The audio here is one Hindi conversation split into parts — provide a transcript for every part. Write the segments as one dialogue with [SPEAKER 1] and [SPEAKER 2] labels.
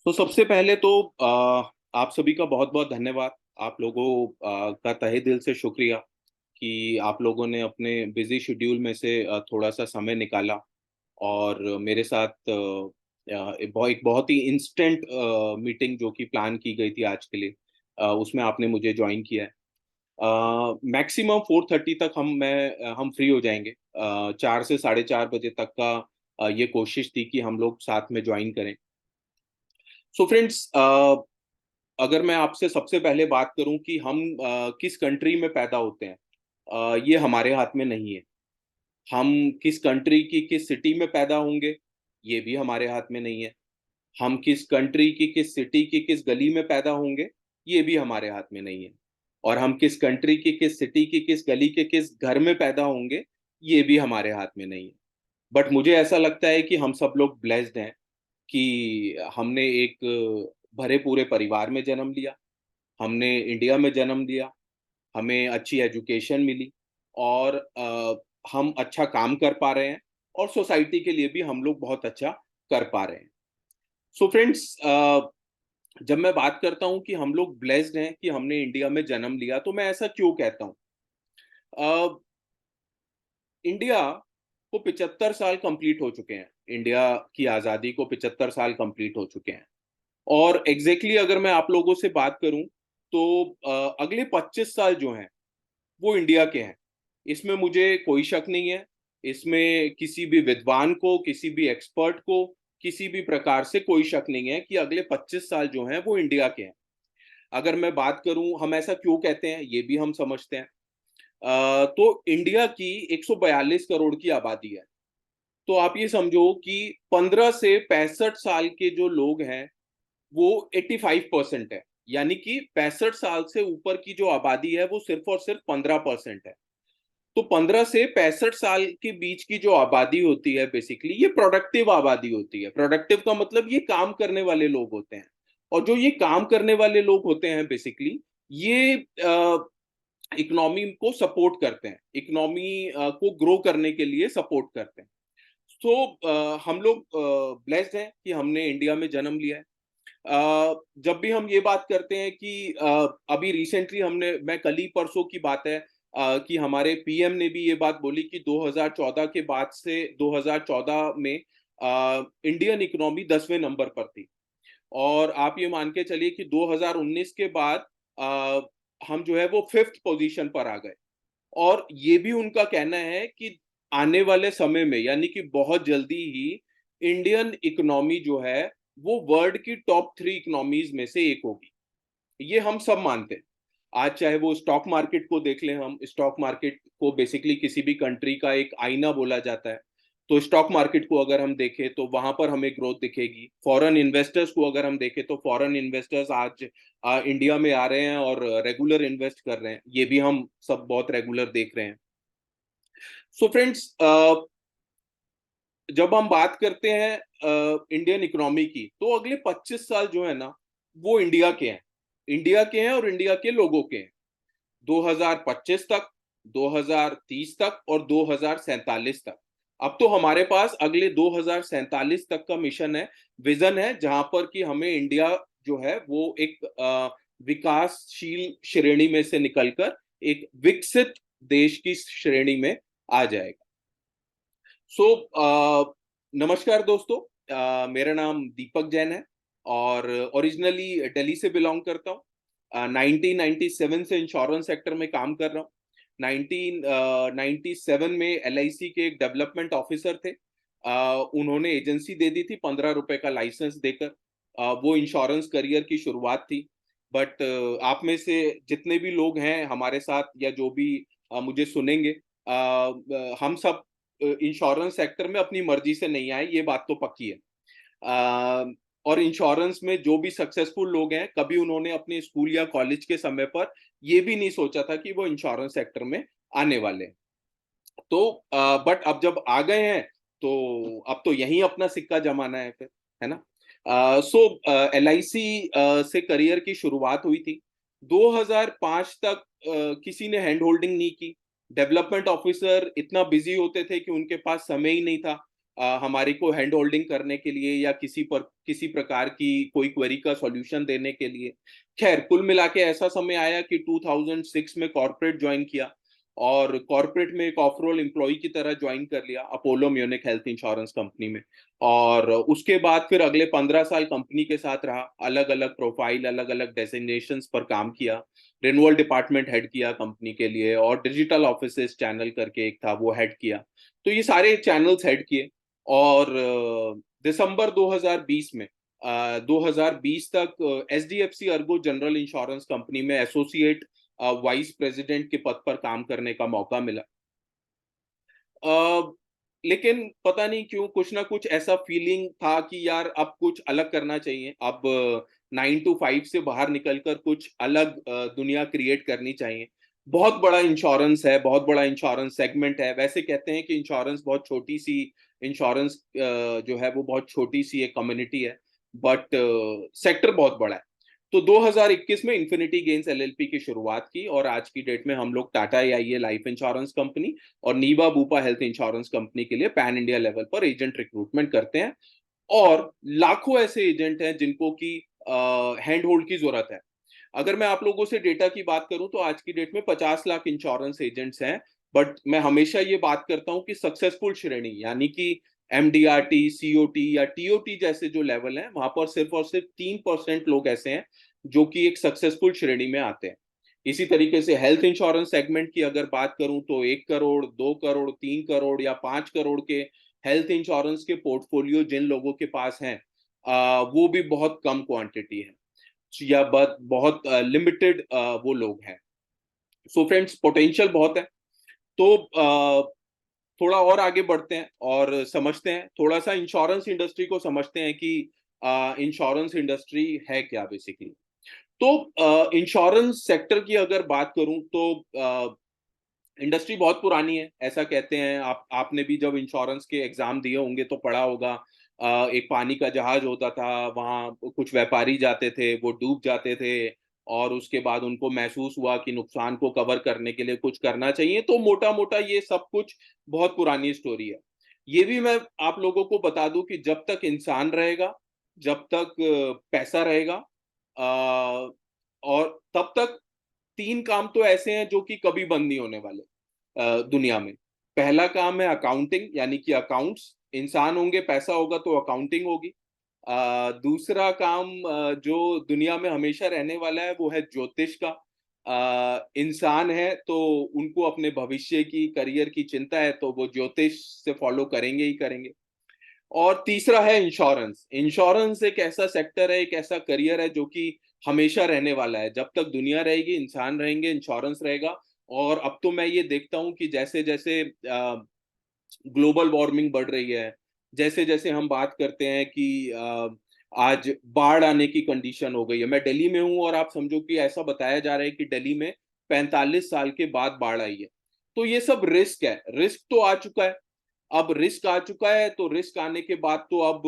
[SPEAKER 1] तो सबसे पहले तो आप सभी का बहुत बहुत धन्यवाद। आप लोगों का तहे दिल से शुक्रिया कि आप लोगों ने अपने बिजी शेड्यूल में से थोड़ा सा समय निकाला और मेरे साथ एक बहुत ही इंस्टेंट मीटिंग जो कि प्लान की गई थी आज के लिए, उसमें आपने मुझे ज्वाइन किया है। मैक्सिमम 4:30 तक हम फ्री हो जाएंगे। 4 से 4:30 बजे तक का ये कोशिश थी कि हम लोग साथ में ज्वाइन करें। सो फ्रेंड्स, अगर मैं आपसे सबसे पहले बात करूं कि हम किस कंट्री में पैदा होते हैं, ये हमारे हाथ में नहीं है। हम किस कंट्री की किस सिटी में पैदा होंगे, ये भी हमारे हाथ में नहीं है। हम किस कंट्री की किस सिटी की किस गली में पैदा होंगे, ये भी हमारे हाथ में नहीं है। और हम किस कंट्री की किस सिटी की किस गली के किस घर में पैदा होंगे, ये भी हमारे हाथ में नहीं है। बट मुझे ऐसा लगता है कि हम सब लोग ब्लेस्ड हैं कि हमने एक भरे पूरे परिवार में जन्म लिया, हमने इंडिया में जन्म लिया, हमें अच्छी एजुकेशन मिली और हम अच्छा काम कर पा रहे हैं और सोसाइटी के लिए भी हम लोग बहुत अच्छा कर पा रहे हैं। सो फ्रेंड्स, जब मैं बात करता हूँ कि हम लोग ब्लेस्ड हैं कि हमने इंडिया में जन्म लिया, तो मैं ऐसा क्यों कहता हूँ? अ, इंडिया को 75 साल कंप्लीट हो चुके हैं। इंडिया की आज़ादी को 75 साल कंप्लीट हो चुके हैं। और एग्जैक्टली अगर मैं आप लोगों से बात करूं तो अगले 25 साल जो हैं वो इंडिया के हैं। इसमें मुझे कोई शक नहीं है। इसमें किसी भी विद्वान को, किसी भी एक्सपर्ट को, किसी भी प्रकार से कोई शक नहीं है कि अगले 25 साल जो हैं वो इंडिया के हैं। अगर मैं बात करूं हम ऐसा क्यों कहते हैं, ये भी हम समझते हैं। तो इंडिया की 142 करोड़ की आबादी है। तो आप ये समझो कि 15 से 65 साल के जो लोग हैं वो 85% है। यानी कि 65 साल से ऊपर की जो आबादी है वो सिर्फ और सिर्फ 15% है। तो 15 से 65 साल के बीच की जो आबादी होती है, बेसिकली ये प्रोडक्टिव आबादी होती है। प्रोडक्टिव का मतलब ये काम करने वाले लोग होते हैं। और जो ये काम करने वाले लोग होते हैं, बेसिकली ये इकोनॉमी को सपोर्ट करते हैं, इकोनॉमी को ग्रो करने के लिए सपोर्ट करते हैं। तो हम लोग ब्लेस्ड हैं कि हमने इंडिया में जन्म लिया है। जब भी हम ये बात करते हैं कि अभी रिसेंटली मैं कल ही परसों की बात है कि हमारे पीएम ने भी ये बात बोली कि 2014 के बाद से 2014 में इंडियन इकोनॉमी 10वें नंबर पर थी। और आप ये मान के चलिए कि 2019 के बाद अ, हम जो है वो 5th पोजीशन पर आ गए। और ये भी उनका कहना है कि आने वाले समय में, यानी कि बहुत जल्दी ही, इंडियन इकोनॉमी जो है वो वर्ल्ड की टॉप 3 इकोनॉमीज में से एक होगी। ये हम सब मानते हैं। आज चाहे वो स्टॉक मार्केट को देख लें, हम स्टॉक मार्केट को बेसिकली किसी भी कंट्री का एक आईना बोला जाता है। तो स्टॉक मार्केट को अगर हम देखें तो वहां पर हमें ग्रोथ दिखेगी। फॉरेन इन्वेस्टर्स को अगर हम देखें तो फॉरेन इन्वेस्टर्स आज इंडिया में आ रहे हैं और रेगुलर इन्वेस्ट कर रहे हैं। ये भी हम सब बहुत रेगुलर देख रहे हैं। सो फ्रेंड्स, जब हम बात करते हैं इंडियन इकोनॉमी की, तो अगले 25 साल जो है ना वो इंडिया के हैं। इंडिया के हैं और इंडिया के लोगों के हैं। 2025 तक, 2030 तक और 2047 तक। अब तो हमारे पास अगले 2047 तक का मिशन है, विजन है, जहां पर कि हमें इंडिया जो है वो एक विकासशील श्रेणी में से निकलकर एक विकसित देश की श्रेणी में आ जाएगा। सो नमस्कार दोस्तों, मेरा नाम दीपक जैन है और ओरिजिनली दिल्ली से बिलोंग करता हूँ। 1997 से इंश्योरेंस सेक्टर में काम कर रहा हूँ। 1997 में एलआईसी के एक डेवलपमेंट ऑफिसर थे। उन्होंने एजेंसी दे दी थी 15 रुपए का लाइसेंस देकर। वो इंश्योरेंस करियर की शुरुआत थी। बट आप में से जितने भी लोग हैं हमारे साथ या जो भी मुझे सुनेंगे, हम सब इंश्योरेंस सेक्टर में अपनी मर्जी से नहीं आए, ये बात तो पक्की है। और इंश्योरेंस में जो भी सक्सेसफुल लोग हैं, कभी उन्होंने अपने स्कूल या कॉलेज के समय पर ये भी नहीं सोचा था कि वो इंश्योरेंस सेक्टर में आने वाले हैं। तो बट अब जब आ गए हैं तो अब तो यही अपना सिक्का जमाना है फिर, है ना? सो एलआईसी से करियर की शुरुआत हुई थी। 2005 तक किसी ने हैंड होल्डिंग नहीं की। डेवलपमेंट ऑफिसर इतना बिजी होते थे कि उनके पास समय ही नहीं था हमारी को हैंड होल्डिंग करने के लिए या किसी प्रकार की कोई क्वेरी का सॉल्यूशन देने के लिए। खैर कुल मिला के ऐसा समय आया कि 2006 में कॉर्पोरेट ज्वाइन किया और कॉर्पोरेट में एक ऑफ रोल एम्प्लॉय की तरह ज्वाइन कर लिया Apollo Munich health insurance company में। और उसके बाद फिर अगले 15 साल कंपनी के साथ रहा, अलग अलग प्रोफाइल, अलग अलग डेजिग्नेशंस पर काम किया। रिन्यूअल डिपार्टमेंट हेड किया कंपनी के लिए, और डिजिटल ऑफिसेस चैनल करके एक था, वो हेड किया। तो ये सारे चैनल्स हेड किए। और दिसंबर 2020 में 2020 तक HDFC Ergo general insurance company में एसोसिएट वाइस प्रेसिडेंट के पद पर काम करने का मौका मिला। अ, लेकिन पता नहीं क्यों कुछ ना कुछ ऐसा फीलिंग था कि यार अब कुछ अलग करना चाहिए, अब 9 to 5 से बाहर निकलकर कुछ अलग दुनिया क्रिएट करनी चाहिए। बहुत बड़ा इंश्योरेंस है, बहुत बड़ा इंश्योरेंस सेगमेंट है। वैसे कहते हैं कि इंश्योरेंस बहुत छोटी सी इंश्योरेंस जो है वो बहुत छोटी सी एक कम्युनिटी है, बट सेक्टर बहुत बड़ा है। तो 2021 में इन्फिनिटी गेन्स एलएलपी की शुरुआत की, और आज की डेट में हम लोग Tata AIA life insurance company और नीवा बूपा हेल्थ इंश्योरेंस कंपनी के लिए पैन इंडिया लेवल पर एजेंट रिक्रूटमेंट करते हैं। और लाखों ऐसे एजेंट हैं जिनको की हैंड होल्ड की जरूरत है। अगर मैं आप लोगों से डेटा की बात करूं तो आज की डेट में 50 लाख इंश्योरेंस एजेंट्स हैं। बट मैं हमेशा ये बात करता हूं कि सक्सेसफुल श्रेणी यानी कि एमडीआरटी, सीओटी या टीओटी जैसे जो लेवल हैं, वहां पर सिर्फ और सिर्फ 3% लोग ऐसे हैं जो कि एक सक्सेसफुल श्रेणी में आते हैं। इसी तरीके से हेल्थ इंश्योरेंस सेगमेंट की अगर बात करूं तो 1 करोड़, 2 करोड़, 3 करोड़ या 5 करोड़ के हेल्थ इंश्योरेंस के पोर्टफोलियो जिन लोगों के पास हैं, वो भी बहुत कम क्वांटिटी है, या बहुत लिमिटेड वो लोग हैं। सो फ्रेंड्स, पोटेंशियल बहुत है। तो थोड़ा और आगे बढ़ते हैं और समझते हैं, थोड़ा सा इंश्योरेंस इंडस्ट्री को समझते हैं कि इंश्योरेंस इंडस्ट्री है क्या बेसिकली। तो इंश्योरेंस सेक्टर की अगर बात करूं तो इंडस्ट्री बहुत पुरानी है, ऐसा कहते हैं। आपने भी जब इंश्योरेंस के एग्जाम दिए होंगे तो पढ़ा होगा। एक पानी का जहाज होता था, वहां कुछ व्यापारी जाते थे, वो डूब जाते थे, और उसके बाद उनको महसूस हुआ कि नुकसान को कवर करने के लिए कुछ करना चाहिए। तो मोटा मोटा ये सब कुछ बहुत पुरानी स्टोरी है। ये भी मैं आप लोगों को बता दूं कि जब तक इंसान रहेगा, जब तक पैसा रहेगा, और तब तक 3 काम तो ऐसे हैं जो कि कभी बंद नहीं होने वाले दुनिया में। पहला काम है अकाउंटिंग, यानी कि अकाउंट्स। इंसान होंगे, पैसा होगा तो अकाउंटिंग होगी। दूसरा काम जो दुनिया में हमेशा रहने वाला है वो है ज्योतिष का। इंसान है तो उनको अपने भविष्य की, करियर की चिंता है, तो वो ज्योतिष से फॉलो करेंगे ही करेंगे। और तीसरा है इंश्योरेंस। इंश्योरेंस एक ऐसा सेक्टर है, एक ऐसा करियर है जो कि हमेशा रहने वाला है। जब तक दुनिया रहेगी, इंसान रहेंगे, इंश्योरेंस रहेगा। और अब तो मैं ये देखता हूँ कि जैसे जैसे ग्लोबल वार्मिंग बढ़ रही है, जैसे जैसे हम बात करते हैं कि आज बाढ़ आने की कंडीशन हो गई है। मैं दिल्ली में हूँ और आप समझो कि ऐसा बताया जा रहा है कि दिल्ली में 45 साल के बाद बाढ़ आई है। तो ये सब रिस्क है, रिस्क तो आ चुका है। अब रिस्क आ चुका है तो रिस्क आने के बाद तो अब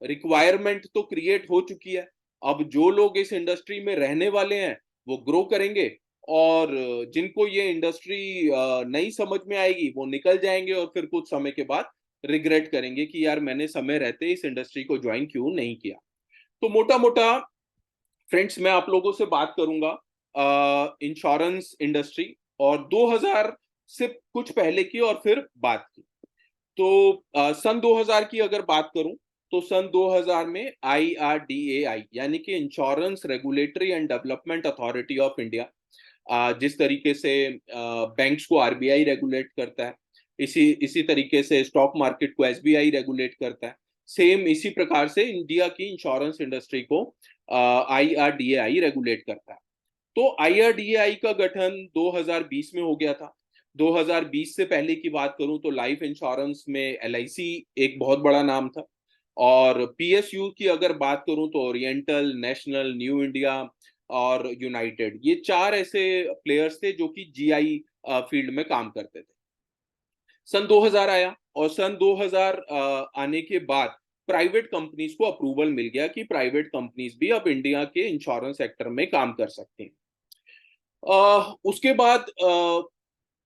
[SPEAKER 1] रिक्वायरमेंट तो क्रिएट हो चुकी है। अब जो लोग इस इंडस्ट्री में रहने वाले हैं वो ग्रो करेंगे, और जिनको ये इंडस्ट्री नहीं समझ में आएगी वो निकल जाएंगे, और फिर कुछ समय के बाद रिग्रेट करेंगे कि यार मैंने समय रहते इस इंडस्ट्री को ज्वाइन क्यों नहीं किया। तो मोटा मोटा फ्रेंड्स, मैं आप लोगों से बात करूंगा इंश्योरेंस इंडस्ट्री और 2000 से कुछ पहले की और फिर बात की। तो सन 2000 की अगर बात करूं तो सन 2000 में IRDAI यानी कि insurance regulatory and development authority of India, जिस तरीके से बैंक्स को आरबीआई रेगुलेट करता है, इसी इसी तरीके से स्टॉक मार्केट को एसबीआई रेगुलेट करता है, सेम इसी प्रकार से इंडिया की इंश्योरेंस इंडस्ट्री को IRDAI रेगुलेट करता है। तो IRDAI का गठन 2020 में हो गया था। 2020 से पहले की बात करूं तो लाइफ इंश्योरेंस में एलआईसी एक बहुत बड़ा नाम था। और पीएसयू की अगर बात करूं तो ओरिएंटल, नेशनल, न्यू इंडिया और यूनाइटेड, ये चार ऐसे प्लेयर्स थे जो कि जीआई फील्ड में काम करते थे। सन 2000 आया, और सन 2000 आने के बाद प्राइवेट कंपनीज को अप्रूवल मिल गया कि प्राइवेट कंपनीज भी अब इंडिया के इंश्योरेंस सेक्टर में काम कर सकती हैं। उसके बाद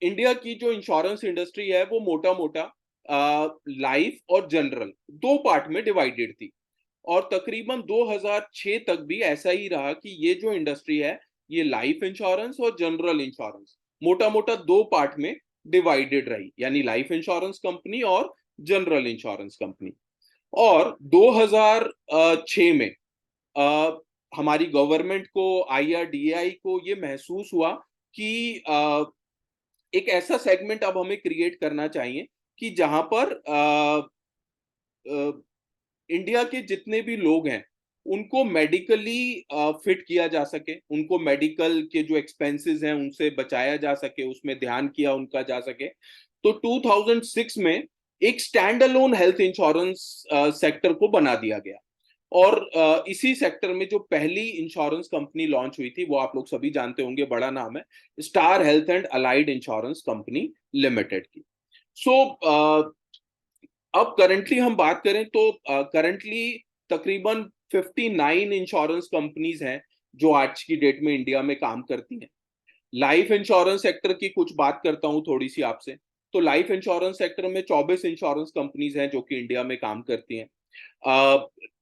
[SPEAKER 1] इंडिया की जो इंश्योरेंस इंडस्ट्री है वो मोटा मोटा लाइफ और जनरल दो पार्ट में डिवाइडेड थी। और तकरीबन 2006 तक भी ऐसा ही रहा कि ये जो इंडस्ट्री है, ये लाइफ इंश्योरेंस और जनरल इंश्योरेंस मोटा मोटा दो पार्ट में डिवाइडेड रही, यानी लाइफ इंश्योरेंस कंपनी और जनरल इंश्योरेंस कंपनी। और 2006 में अ, हमारी गवर्नमेंट को, IRDAI को ये महसूस हुआ कि एक ऐसा सेगमेंट अब हमें क्रिएट करना चाहिए कि जहां पर इंडिया के जितने भी लोग हैं उनको मेडिकली फिट किया जा सके, उनको मेडिकल के जो एक्सपेंसेस हैं उनसे बचाया जा सके, उसमें ध्यान किया उनका जा सके। तो 2006 में एक stand alone health insurance sector को बना दिया गया। और इसी सेक्टर में जो पहली इंश्योरेंस कंपनी लॉन्च हुई थी वो आप लोग सभी जानते होंगे, बड़ा नाम है star health and allied insurance company limited की। सो अब करंटली हम बात करें तो करंटली तकरीबन 59 इंश्योरेंस कंपनीज हैं जो आज की डेट में इंडिया में काम करती हैं। लाइफ इंश्योरेंस सेक्टर की कुछ बात करता हूं थोड़ी सी आपसे। तो लाइफ इंश्योरेंस सेक्टर में 24 इंश्योरेंस कंपनीज हैं जो कि इंडिया में काम करती हैं।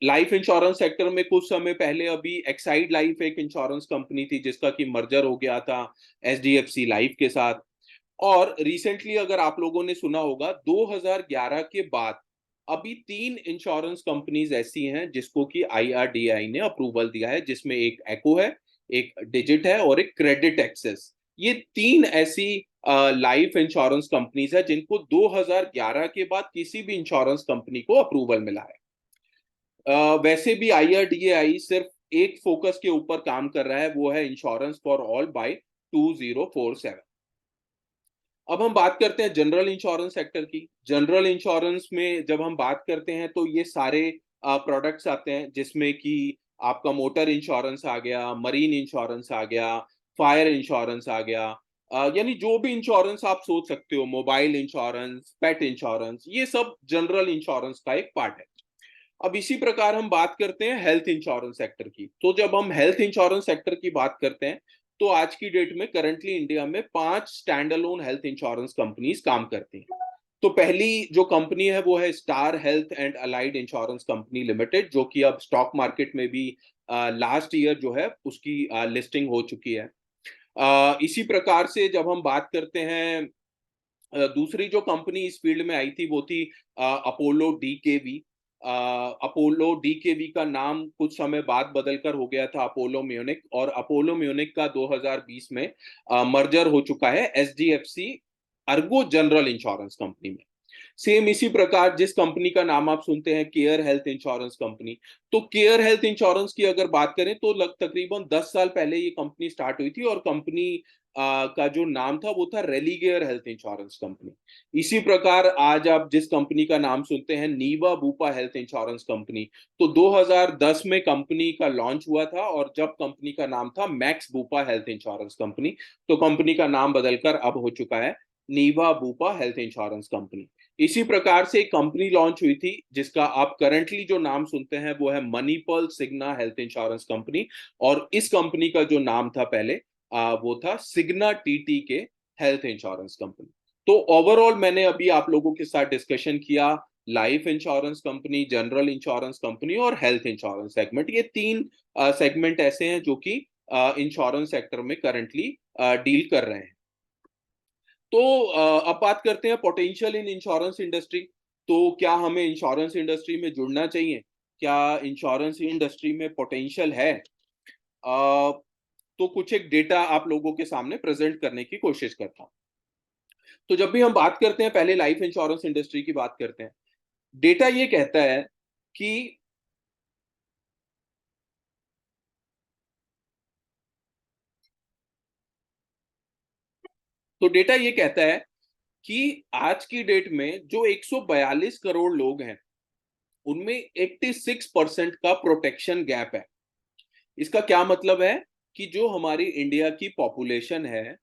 [SPEAKER 1] लाइफ इंश्योरेंस सेक्टर में कुछ समय पहले अभी एक्साइड लाइफ एक इंश्योरेंस कंपनी थी जिसका कि मर्जर हो गया था HDFC लाइफ के साथ। और रिसेंटली अगर आप लोगों ने सुना होगा 2011 के बाद अभी तीन इंश्योरेंस कंपनीज ऐसी हैं जिसको कि IRDAI ने अप्रूवल दिया है, जिसमें एक एको है, एक डिजिट है और एक क्रेडिट एक्सेस। ये तीन ऐसी लाइफ इंश्योरेंस कंपनीज है जिनको 2011 के बाद किसी भी इंश्योरेंस कंपनी को अप्रूवल मिला है। वैसे भी IRDAI सिर्फ एक फोकस के ऊपर काम कर रहा है, वो है इंश्योरेंस फॉर ऑल बाय 2047। अब हम बात करते हैं जनरल इंश्योरेंस सेक्टर की। जनरल इंश्योरेंस में जब हम बात करते हैं तो ये सारे प्रोडक्ट्स आते हैं जिसमें कि आपका मोटर इंश्योरेंस आ गया, मरीन इंश्योरेंस आ गया, फायर इंश्योरेंस आ गया, यानी जो भी इंश्योरेंस आप सोच सकते हो, मोबाइल इंश्योरेंस, पेट इंश्योरेंस, ये सब जनरल इंश्योरेंस का एक पार्ट है। अब इसी प्रकार हम बात करते हैं हेल्थ इंश्योरेंस सेक्टर की। तो जब हम हेल्थ इंश्योरेंस सेक्टर की बात करते हैं तो आज की डेट में करंटली इंडिया में 5 stand alone health insurance companies काम करती हैं। तो पहली जो कंपनी है वो है star health and allied insurance company limited, जो कि अब स्टॉक मार्केट में भी लास्ट ईयर जो है उसकी लिस्टिंग हो चुकी है। इसी प्रकार से जब हम बात करते हैं, दूसरी जो कंपनी इस फील्ड में आई थी वो थी अपोलो DKV। अपोलो DKV का नाम कुछ समय बाद बदलकर हो गया था अपोलो म्यूनिक, और अपोलो म्यूनिक का 2020 में मर्जर हो चुका है HDFC Ergo general insurance company में। सेम इसी प्रकार जिस कंपनी का नाम आप सुनते हैं केयर हेल्थ इंश्योरेंस कंपनी, तो केयर हेल्थ इंश्योरेंस की अगर बात करें तो तकरीबन 10 साल पहले ये कंपनी स्टार्ट हुई थी, और कंपनी का जो नाम था वो था रेलीगेयर हेल्थ इंश्योरेंस कंपनी। इसी प्रकार आज आप जिस कंपनी का नाम सुनते हैं नीवा बूपा हेल्थ इंश्योरेंस कंपनी, तो 2010 में कंपनी का लॉन्च हुआ था, और जब कंपनी का नाम था max Bupa health insurance company, तो कंपनी का नाम बदलकर अब हो चुका है नीवा बूपा हेल्थ इंश्योरेंस कंपनी। इसी प्रकार से एक कंपनी लॉन्च हुई थी जिसका आप करंटली जो नाम सुनते हैं वो है मणिपाल सिग्ना हेल्थ इंश्योरेंस कंपनी, और इस कंपनी का जो नाम था पहले वो था सिग्ना TTK हेल्थ इंश्योरेंस कंपनी। तो ओवरऑल मैंने अभी आप लोगों के साथ डिस्कशन किया life insurance company, general insurance company और हेल्थ इंश्योरेंस सेगमेंट। ये तीन सेगमेंट ऐसे हैं जो कि इंश्योरेंस सेक्टर में करंटली डील कर रहे हैं। तो अब बात करते हैं पोटेंशियल इन इंश्योरेंस इंडस्ट्री। तो क्या हमें इंश्योरेंस इंडस्ट्री में जुड़ना चाहिए? क्या इंश्योरेंस इंडस्ट्री में पोटेंशियल है? तो कुछ एक डेटा आप लोगों के सामने प्रेजेंट करने की कोशिश करता हूं। तो जब भी हम बात करते हैं, पहले लाइफ इंश्योरेंस इंडस्ट्री की बात करते हैं। डेटा ये कहता है कि तो डेटा ये कहता है कि आज की डेट में जो 142 करोड़ लोग हैं उनमें 86% का प्रोटेक्शन गैप है। इसका क्या मतलब है कि जो हमारी इंडिया की पॉपुलेशन है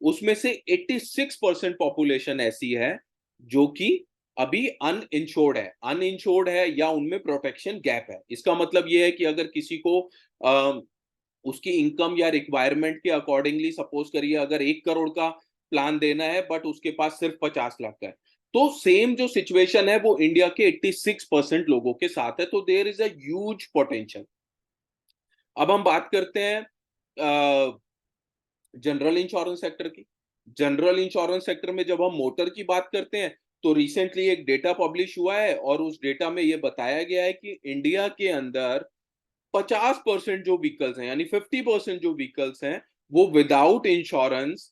[SPEAKER 1] उसमें से 86% पॉपुलेशन ऐसी है जो कि अभी अनइंश्योर्ड है, या उनमें प्रोटेक्शन गैप है। इसका मतलब यह है कि अगर किसी को उसकी इनकम या रिक्वायरमेंट के अकॉर्डिंगली, सपोज करिए अगर 1 करोड़ का प्लान देना है बट उसके पास सिर्फ 50 लाख का है, तो सेम जो सिचुएशन है वो इंडिया के 86% लोगों के साथ है, तो there is a huge potential. अब हम बात करते हैं जनरल इंश्योरेंस सेक्टर की। जनरल इंश्योरेंस सेक्टर में जब हम मोटर की बात करते हैं, तो रिसेंटली एक डेटा पब्लिश हुआ है और उस डेटा में ये बताया गया है कि इंडिया के अंदर 50% जो व्हीकल्स हैं, यानी 50% जो व्हीकल्स हैं, वो विदाउट इंश्योरेंस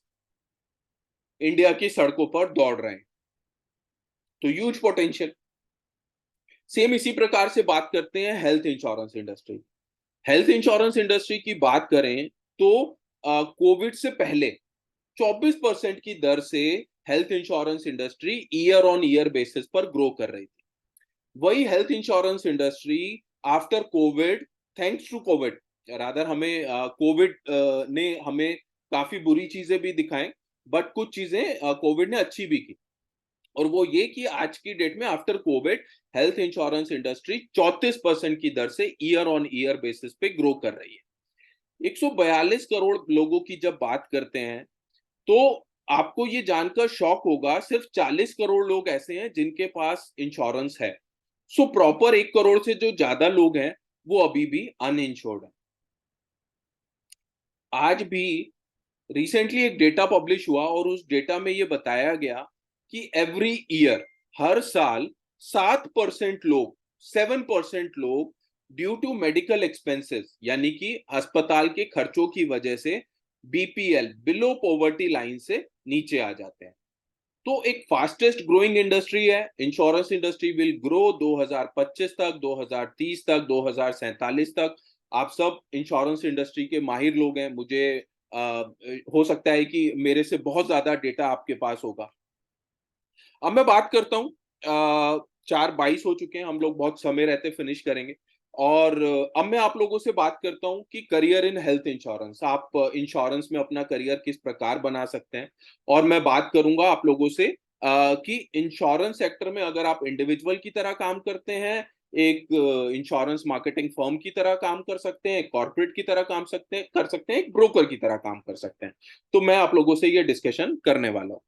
[SPEAKER 1] इंडिया की सड़कों पर दौड़ रहे हैं। तो ह्यूज पोटेंशियल। सेम इसी प्रकार से बात करते हैं health insurance industry. Health insurance industry की बात करें तो कोविड से पहले 24% की दर से health insurance industry year on year basis पर ग्रो कर रही थी। वही health insurance industry after COVID, thanks to COVID, rather हमें कोविड ने हमें काफी बुरी चीजें भी दिखाएं, बट कुछ चीजें कोविड ने अच्छी भी की। और वो ये कि आज की डेट में after Covid health insurance industry 34% की दर से ईयर ऑन ईयर बेसिस पे ग्रो कर रही है। 142 करोड़ लोगों की जब बात करते हैं, तो आपको ये जानकर शॉक होगा, सिर्फ 40 करोड़ लोग ऐसे हैं जिनके पास इंश्योरेंस है। सो प्रॉपर 1 करोड़ से जो ज्यादा लोग हैं वो अभी भी अनइंश्योर्ड है। आज भी रिसेंटली एक डेटा पब्लिश हुआ और उस डेटा में ये बताया गया कि एवरी ईयर, हर साल 7% लोग, 7% लोग ड्यू टू मेडिकल एक्सपेंसेस, यानी कि अस्पताल के खर्चों की वजह से बीपीएल, बिलो पॉवर्टी लाइन से नीचे आ जाते हैं। तो एक फास्टेस्ट ग्रोइंग इंडस्ट्री है इंश्योरेंस इंडस्ट्री, विल ग्रो 2025 तक, 2030 तक, 2047 तक। आप सब इंश्योरेंस इंडस्ट्री के माहिर लोग हैं, मुझे हो सकता है कि मेरे से बहुत ज्यादा डेटा आपके पास होगा। अब मैं बात करता हूँ, 4:22 हो चुके हैं, हम लोग बहुत समय रहते फिनिश करेंगे। और अब मैं आप लोगों से बात करता हूँ कि करियर इन हेल्थ इंश्योरेंस, आप इंश्योरेंस में अपना करियर किस प्रकार बना सकते हैं। और मैं बात करूंगा आप लोगों से कि इंश्योरेंस सेक्टर में अगर आप इंडिविजुअल की तरह काम करते हैं, एक इंश्योरेंस मार्केटिंग फर्म की तरह काम कर सकते हैं, कॉर्पोरेट की तरह काम कर सकते हैं, एक ब्रोकर की तरह काम कर सकते हैं। तो मैं आप लोगों से ये डिस्कशन करने वाला हूँ।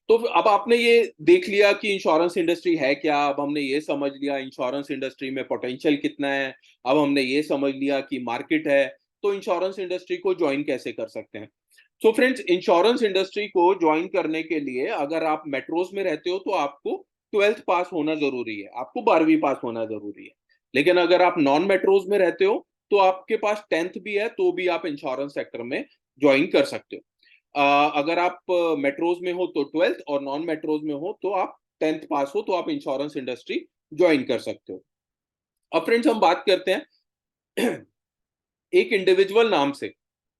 [SPEAKER 1] तो अब आपने ये देख लिया कि इंश्योरेंस इंडस्ट्री है क्या, अब हमने ये समझ लिया इंश्योरेंस इंडस्ट्री में पोटेंशियल कितना है, अब हमने ये समझ लिया कि मार्केट है, तो इंश्योरेंस इंडस्ट्री को ज्वाइन कैसे कर सकते हैं। सो फ्रेंड्स, इंश्योरेंस इंडस्ट्री को ज्वाइन करने के लिए अगर आप मेट्रोज में रहते हो तो आपको 12th पास होना जरूरी है, आपको 12वीं पास होना जरूरी है। लेकिन अगर आप नॉन मेट्रोज में रहते हो तो आपके पास 10th भी है, तो भी आप इंश्योरेंस सेक्टर में ज्वाइन कर सकते हो। अगर आप मेट्रोज में हो तो 12th, और नॉन मेट्रोज में हो तो आप 10th पास हो, तो आप इंश्योरेंस इंडस्ट्री ज्वाइन कर सकते हो। अब फ्रेंड्स, हम बात करते हैं एक इंडिविजुअल नाम से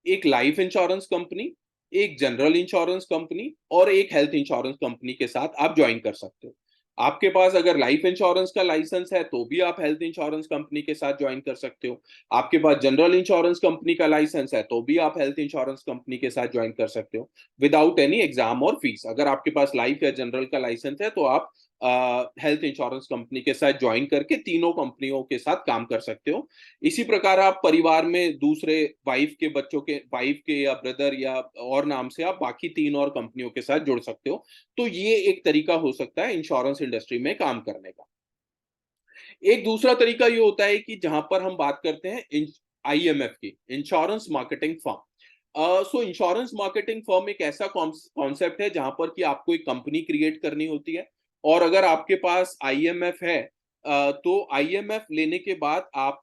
[SPEAKER 1] एक लाइफ इंश्योरेंस कंपनी, एक जनरल इंश्योरेंस कंपनी और एक हेल्थ इंश्योरेंस कंपनी के साथ आप ज्वाइन कर सकते हो। आपके पास अगर लाइफ इंश्योरेंस का लाइसेंस है तो भी आप हेल्थ इंश्योरेंस कंपनी के साथ ज्वाइन कर सकते हो। आपके पास जनरल इंश्योरेंस कंपनी का लाइसेंस है तो भी आप हेल्थ इंश्योरेंस कंपनी के साथ ज्वाइन कर सकते हो, विदाउट एनी एग्जाम और फीस। अगर आपके पास लाइफ या जनरल का लाइसेंस है तो आप हेल्थ इंश्योरेंस कंपनी के साथ ज्वाइन करके तीनों कंपनियों के साथ काम कर सकते हो। इसी प्रकार आप परिवार में दूसरे वाइफ के बच्चों के, वाइफ के या ब्रदर या और नाम से आप बाकी 3 और कंपनियों के साथ जुड़ सकते हो। तो ये एक तरीका हो सकता है इंश्योरेंस इंडस्ट्री में काम करने का। एक दूसरा तरीका ये होता है कि जहां पर हम बात करते हैं आईएमएफ की, इंश्योरेंस मार्केटिंग फर्म। सो इंश्योरेंस मार्केटिंग फर्म एक ऐसा कॉन्सेप्ट है जहां पर कि आपको एक कंपनी क्रिएट करनी होती है, और अगर आपके पास आईएमएफ है, तो आईएमएफ लेने के बाद आप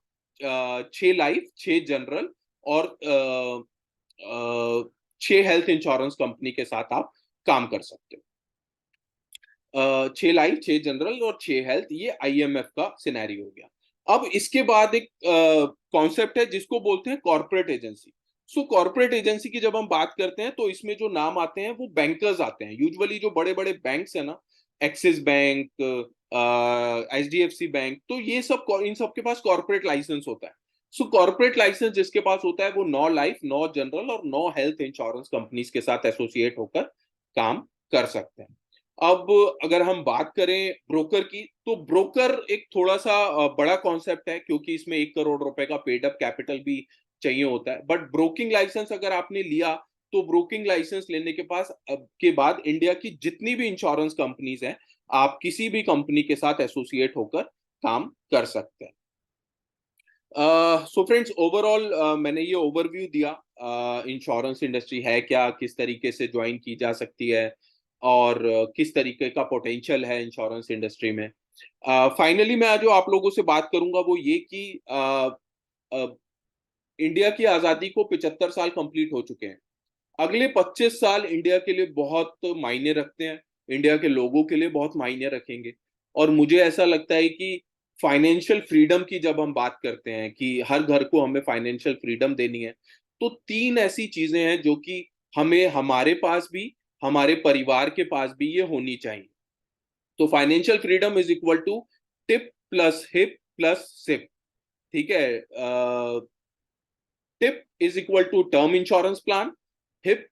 [SPEAKER 1] 6 लाइफ, 6 जनरल और 6 हेल्थ इंश्योरेंस कंपनी के साथ आप काम कर सकते हो। 6 लाइफ, 6 जनरल और 6 हेल्थ, ये आईएमएफ का सिनेरियो हो गया। अब इसके बाद एक कॉन्सेप्ट है जिसको बोलते हैं कॉर्पोरेट एजेंसी। सो कॉर्पोरेट एजेंसी की जब हम बात करते हैं तो इसमें जो नाम आते हैं वो बैंकर्स आते हैं, यूजुअली जो बड़े बड़े बैंक्स है ना, एक्सिस बैंक, एचडीएफसी बैंक, तो ये सब इन सब के पास कॉर्पोरेट लाइसेंस होता है। सो कॉर्पोरेट लाइसेंस जिसके पास होता है वो 9 लाइफ, 9 जनरल और 9 हेल्थ इंश्योरेंस कंपनीज के साथ एसोसिएट होकर काम कर सकते हैं। अब अगर हम बात करें ब्रोकर की, तो ब्रोकर एक थोड़ा सा बड़ा कॉन्सेप्ट है, क्योंकि इसमें 1 करोड़ रुपए का पेड अप कैपिटल भी चाहिए होता है। बट ब्रोकिंग लाइसेंस अगर आपने लिया तो ब्रोकिंग लाइसेंस लेने के बाद इंडिया की जितनी भी इंश्योरेंस कंपनीज हैं, आप किसी भी कंपनी के साथ एसोसिएट होकर काम कर सकते हैं। सो फ्रेंड्स, ओवरऑल मैंने ये ओवरव्यू दिया इंश्योरेंस इंडस्ट्री है क्या, किस तरीके से ज्वाइन की जा सकती है, और किस तरीके का पोटेंशियल है इंश्योरेंस इंडस्ट्री में। फाइनली मैं जो आप लोगों से बात करूंगा वो ये कि इंडिया की आज़ादी को 75 साल कंप्लीट हो चुके हैं। अगले 25 साल इंडिया के लिए बहुत मायने रखते हैं, इंडिया के लोगों के लिए बहुत मायने रखेंगे। और मुझे ऐसा लगता है कि फाइनेंशियल फ्रीडम की जब हम बात करते हैं कि हर घर को हमें फाइनेंशियल फ्रीडम देनी है, तो 3 ऐसी चीजें हैं जो कि हमें, हमारे पास भी, हमारे परिवार के पास भी ये होनी चाहिए। तो financial freedom is equal to TIP plus HIP plus SIP. ठीक है। TIP is equal to term insurance plan, HIP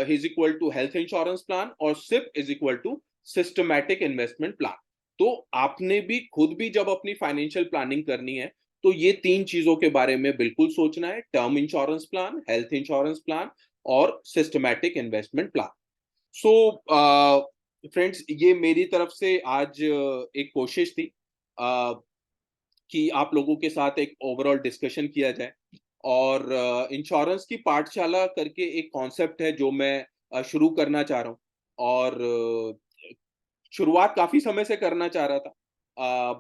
[SPEAKER 1] is equal to health insurance plan, और SIP is equal to systematic investment plan. तो आपने भी खुद भी जब अपनी फाइनेंशियल प्लानिंग करनी है, तो ये 3 चीजों के बारे में बिल्कुल सोचना है: term insurance plan, health insurance plan, और systematic investment plan. So friends, ये मेरी तरफ से आज एक कोशिश थी कि आप लोगों के साथ एक ओवरऑल डिस्कशन किया जाए। और इंश्योरेंस की पाठशाला करके एक कॉन्सेप्ट है जो मैं शुरू करना चाह रहा हूँ। और शुरुआत काफी समय से करना चाह रहा था,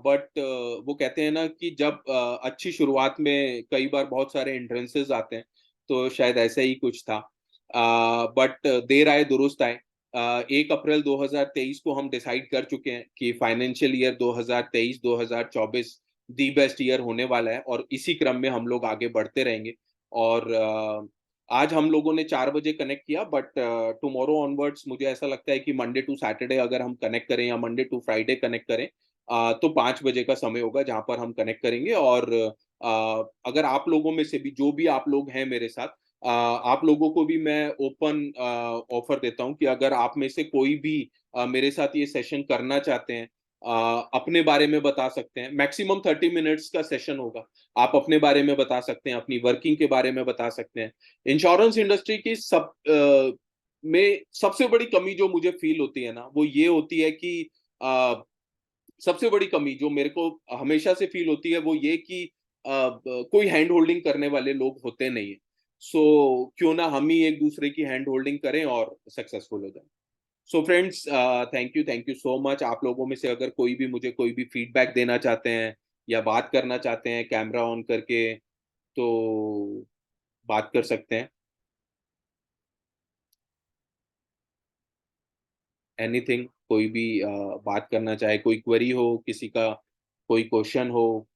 [SPEAKER 1] बट वो कहते हैं ना कि जब अच्छी शुरुआत में कई बार बहुत सारे एंट्रेंसेस आते हैं, तो शायद ऐसा ही कुछ था। बट देर आए दुरुस्त आए। 1 अप्रैल 2023 को हम डिसाइड कर चुके हैं कि financial year 2023-2024 the best year होने वाला है, और इसी क्रम में हम लोग आगे बढ़ते रहेंगे। और आज हम लोगों ने 4 बजे कनेक्ट किया, बट टुमारो ऑनवर्ड्स मुझे ऐसा लगता है कि मंडे टू सैटरडे अगर हम कनेक्ट करें, या मंडे टू फ्राइडे कनेक्ट करें, तो 5 बजे का समय होगा जहां पर हम कनेक्ट करेंगे। और अगर आप लोगों में से भी जो भी आप लोग हैं मेरे साथ, आप लोगों को भी मैं ओपन ऑफर देता हूं कि अगर आप में से कोई भी मेरे साथ ये सेशन करना चाहते हैं, अपने बारे में बता सकते हैं। मैक्सिमम 30 मिनट्स का सेशन होगा। आप अपने बारे में बता सकते हैं, अपनी वर्किंग के बारे में बता सकते हैं। इंश्योरेंस इंडस्ट्री की में सबसे बड़ी कमी जो मुझे फील होती है ना, वो ये होती है कि सबसे बड़ी कमी जो मेरे को हमेशा से फील होती है वो ये कि कोई हैंड होल्डिंग करने वाले लोग होते नहीं है। सो क्यों ना हम ही एक दूसरे की हैंड होल्डिंग करें और सक्सेसफुल हो जाए। So friends, thank you so much. आप लोगों में से अगर कोई भी मुझे कोई भी फीडबैक देना चाहते हैं या बात करना चाहते हैं कैमरा ऑन करके, तो बात कर सकते हैं। एनीथिंग, कोई भी बात करना चाहे, कोई क्वेरी हो किसी का, कोई क्वेश्चन हो।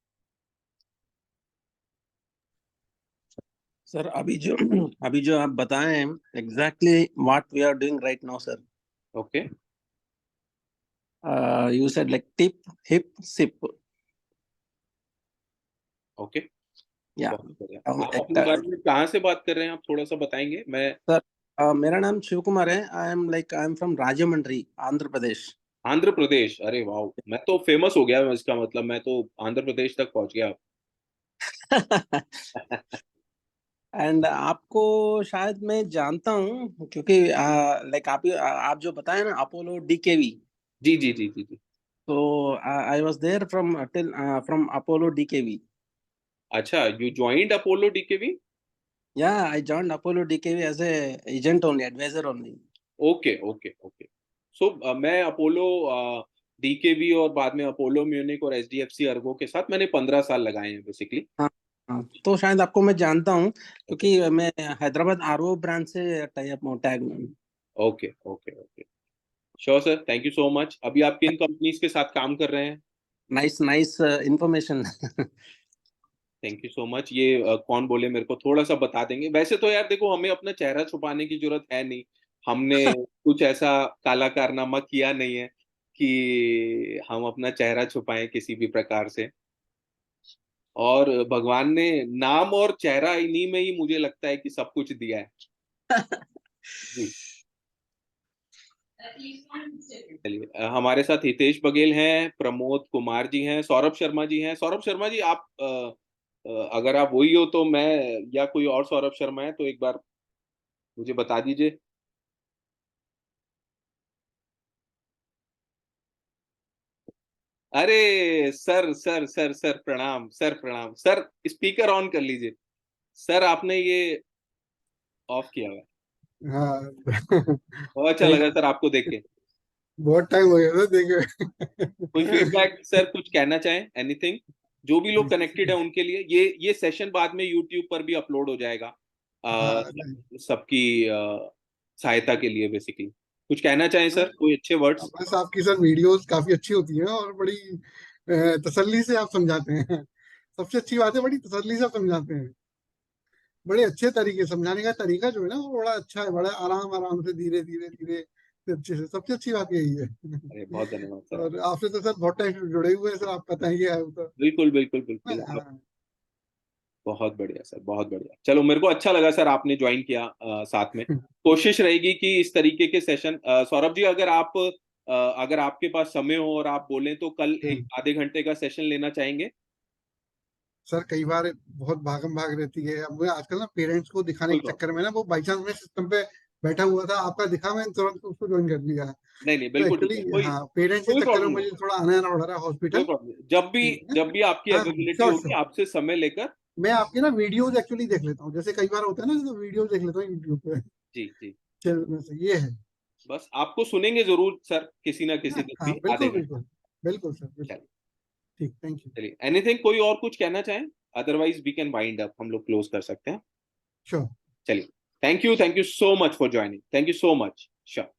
[SPEAKER 2] सर अभी जो अभी जो आप बताए हैं exactly what we are doing right now sir.
[SPEAKER 1] Okay.
[SPEAKER 2] You said like tip hip sip.
[SPEAKER 1] Okay.
[SPEAKER 2] या
[SPEAKER 1] बहुत बढ़िया। आप अपने बारे में कहाँ से बात कर रहे हैं, आप थोड़ा सा बताएंगे? मैं
[SPEAKER 2] सर मेरा नाम शिव कुमार है। I am from Rajahmundry, Andhra Pradesh.
[SPEAKER 1] Andhra Pradesh, अरे वाह, मैं तो फेमस हो गया, इसका मतलब मैं तो आंध्र प्रदेश तक पहुंच गया।
[SPEAKER 2] एंड आपको शायद मैं जानता हूँ क्योंकि लाइक आप जो बताए ना अपोलो डीकेवी।
[SPEAKER 1] जी जी जी जी जी।
[SPEAKER 2] तो I was there from till from Apollo DKV.
[SPEAKER 1] अच्छा, यू ज्वाइंड अपोलो डीकेवी?
[SPEAKER 2] या I joined Apollo DKV as a agent only, advisor only.
[SPEAKER 1] Okay okay okay. So मैं अपोलो डीकेवी और बाद में अपोलो म्यूनिक और एचडीएफसी अर्गो के साथ मैंने 15 साल लगाए हैं बेसिकली।
[SPEAKER 2] हाँ हाँ, तो शायद आपको मैं जानता हूँ
[SPEAKER 1] ओके
[SPEAKER 2] क्योंकि मैं हैदराबाद आरओ ब्रांच से टाई अप हूँ, टैग में।
[SPEAKER 1] Okay okay okay. Sure sir, thank you so much. अभी आप किन कंपनीज के साथ काम कर रहे हैं?
[SPEAKER 2] Nice nice information.
[SPEAKER 1] Thank you so much. ये कौन बोले, मेरे को थोड़ा सा बता देंगे? वैसे तो यार देखो, हमें अपना चेहरा छुपाने की जरूरत है नहीं। हमने कुछ ऐसा काला कारनामा किया नहीं है कि हम अपना चेहरा छुपाएं किसी भी प्रकार से। और भगवान ने नाम और चेहरा इन्हीं में ही मुझे लगता है कि सब कुछ दिया है। जी। चलिए, हमारे साथ हितेश बघेल हैं, प्रमोद कुमार जी हैं, सौरभ शर्मा जी हैं। सौरभ शर्मा जी, आप अगर आप वही हो तो मैं, या कोई और सौरभ शर्मा है तो एक बार मुझे बता दीजिए। अरे सर सर सर सर प्रणाम, सर प्रणाम, सर स्पीकर ऑन कर लीजिए। सर आपने ये ऑफ किया हुआ है।
[SPEAKER 3] हाँ।
[SPEAKER 1] बहुत अच्छा
[SPEAKER 3] एक
[SPEAKER 1] लगा सर आपको देख के।
[SPEAKER 3] बहुत टाइम हो गया था देखे।
[SPEAKER 1] कोई फीडबैक सर, कुछ कहना चाहें, एनीथिंग? जो भी लोग कनेक्टेड है उनके लिए ये सेशन बाद में यूट्यूब पर भी अपलोड हो जाएगा,
[SPEAKER 3] हाँ नहीं,
[SPEAKER 1] सबकी सहायता के लिए बेसिकली। कुछ कहना चाहें
[SPEAKER 3] हाँ,
[SPEAKER 1] सर, कोई अच्छे वर्ड्स?
[SPEAKER 3] बस आपकी सर वीडियोस काफी अच्छी होती हैं और बड़ी तसल्ली से आप समझाते हैं। सबसे अच्छी बात है, बड़ी तसल्ली से आप समझाते हैं। बड़े अच्छे तरीके, समझाने का तरीका जो है ना वो बड़ा अच्छा है, बड़ा आराम आराम से, धीरे धीरे धीरे से, अच्छे से। सबसे अच्छी बात यही है।
[SPEAKER 1] अरे बहुत धन्यवाद सर।
[SPEAKER 3] और आपसे तो सर बहुत टाइम से जुड़े हुए हैं सर, आप पता ही है वो तो।
[SPEAKER 1] बिल्कुल बिल्कुल बिल्कुल, आप
[SPEAKER 3] हाँ,
[SPEAKER 1] बहुत बढ़िया सर, बहुत बढ़िया। चलो, मेरे को अच्छा लगा सर आपने ज्वाइन किया साथ में। कोशिश रहेगी कि इस तरीके के सेशन, सौरभ जी, अगर आपके पास समय हो और आप बोलें तो कल एक आधे घंटे का सेशन लेना चाहेंगे?
[SPEAKER 3] सर कई बार बहुत भागम भाग रहती है। अब मैं आजकल ना पेरेंट्स को दिखाने
[SPEAKER 1] कोई
[SPEAKER 3] के
[SPEAKER 1] प्रॉब्लम
[SPEAKER 3] चक्कर में ना, वो बाई चांस में सिस्टम पे बैठा हुआ था, आपका दिखा, मैंने तुरंत उसको ज्वाइन कर लिया।
[SPEAKER 1] नहीं नहीं,
[SPEAKER 3] तो
[SPEAKER 1] बिल्कुल ठीक
[SPEAKER 3] एक्चुअली
[SPEAKER 1] है, कोई
[SPEAKER 3] हाँ, पेरेंट्स के
[SPEAKER 1] कोई
[SPEAKER 3] चक्कर में
[SPEAKER 1] प्रॉब्लम नहीं,
[SPEAKER 3] मुझे थोड़ा आना जाना पड़ रहा है
[SPEAKER 1] कोई
[SPEAKER 3] हॉस्पिटल।
[SPEAKER 1] प्रॉब्लम नहीं। जब भी
[SPEAKER 3] ठीक है।
[SPEAKER 1] जब भी आपकी
[SPEAKER 3] हाँ
[SPEAKER 1] अवेलेबिलिटी
[SPEAKER 3] श्योर
[SPEAKER 1] होगी,
[SPEAKER 3] श्योर।
[SPEAKER 1] आपसे समय लेकर।
[SPEAKER 3] मैं आपके ना वीडियोज एक्चुअली देख लेता हूँ, जैसे कई बार होता है ना, तो वीडियोज देख लेता हूँ यूट्यूब पे
[SPEAKER 1] जी जी।
[SPEAKER 3] चैनल में से, ये है।
[SPEAKER 1] बस आपको सुनेंगे जरूर सर, किसी ना
[SPEAKER 3] हाँ
[SPEAKER 1] किसी दिन
[SPEAKER 3] हाँ,
[SPEAKER 1] भी आधे
[SPEAKER 3] बिल्कुल
[SPEAKER 1] घंटे।
[SPEAKER 3] बिल्कुल। बिल्कुल सर, बिल्कुल।
[SPEAKER 1] चलिए।
[SPEAKER 3] ठीक, थैंक यू।
[SPEAKER 1] चलिए, एनीथिंग, कोई और कुछ कहना चाहें? Otherwise we can wind up, हम लोग क्लोज कर सकते हैं।
[SPEAKER 3] श्योर।
[SPEAKER 1] चलिए, thank you so much for joining, thank you so much. Sure.